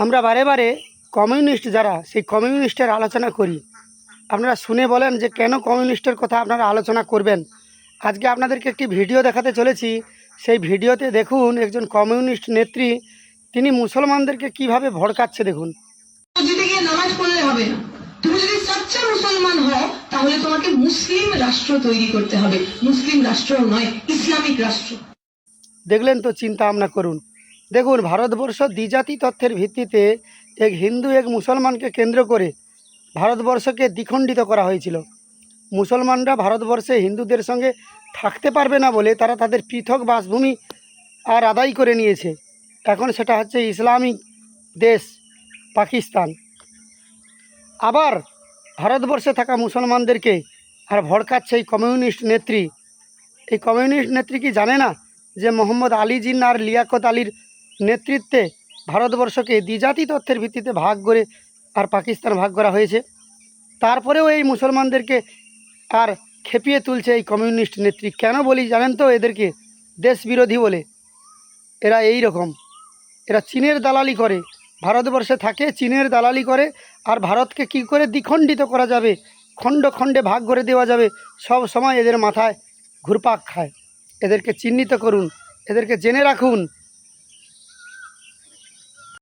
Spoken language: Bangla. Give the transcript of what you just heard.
আমরা বারে বারে কমিউনিস্ট যারা সেই কমিউনিস্টের আলোচনা করি। আপনারা শুনে বলেন যে কেন কমিউনিস্টের কথা আপনারা আলোচনা করবেন। আজকে আপনাদেরকে একটি ভিডিও দেখাতে চলেছি। সেই ভিডিওতে দেখুন একজন কমিউনিস্ট নেত্রী তিনি মুসলমানদেরকে কিভাবে ভড়কাচ্ছে দেখুন। মসজিদে গিয়ে নামাজ পড়লে হবে না। তুমি যদি সচ্চা মুসলমান হও তাহলে তোমাকে মুসলিম রাষ্ট্র তৈরি করতে হবে। মুসলিম রাষ্ট্র নয়, ইসলামিক রাষ্ট্র। দেখলেন তো, চিন্তা ভাবনা করুন। দেখুন, ভারতবর্ষ দ্বিজাতি তত্ত্বের ভিত্তিতে এক হিন্দু এক মুসলমানকে কেন্দ্র করে ভারতবর্ষকে দ্বিখণ্ডিত করা হয়েছিল। মুসলমানরা ভারতবর্ষে হিন্দুদের সঙ্গে থাকতে পারবে না বলে তারা তাদের পৃথক বাসভূমি আর আদায় করে নিয়েছে। এখন সেটা হচ্ছে ইসলামিক দেশ পাকিস্তান। আবার ভারতবর্ষে থাকা মুসলমানদেরকে আর ভড়কাচ্ছে এই কমিউনিস্ট নেত্রী। এই কমিউনিস্ট নেত্রী কি জানে না যে মোহাম্মদ আলী জিন্নাহ আর লিয়াকত আলীর নেতৃত্বে ভারতবর্ষকে দ্বিজাতি তত্ত্বের ভিত্তিতে ভাগ করে আর পাকিস্তান ভাগ করা হয়েছে? তারপরেও এই মুসলমানদেরকে আর খেপিয়ে তুলছে এই কমিউনিস্ট নেত্রী। কেন বলি জানেন তো? এদেরকে দেশ বিরোধী বলে। এরা এই রকম, এরা চীনের দালালি করে, ভারতবর্ষে থাকে, চীনের দালালি করে। আর ভারতকে কি করে দ্বিখণ্ডিত করা যাবে, খণ্ড খণ্ডে ভাগ করে দেওয়া যাবে, সব সময় এদের মাথায় ঘুরপাক খায়। এদেরকে চিহ্নিত করুন, এদেরকে জেনে রাখুন।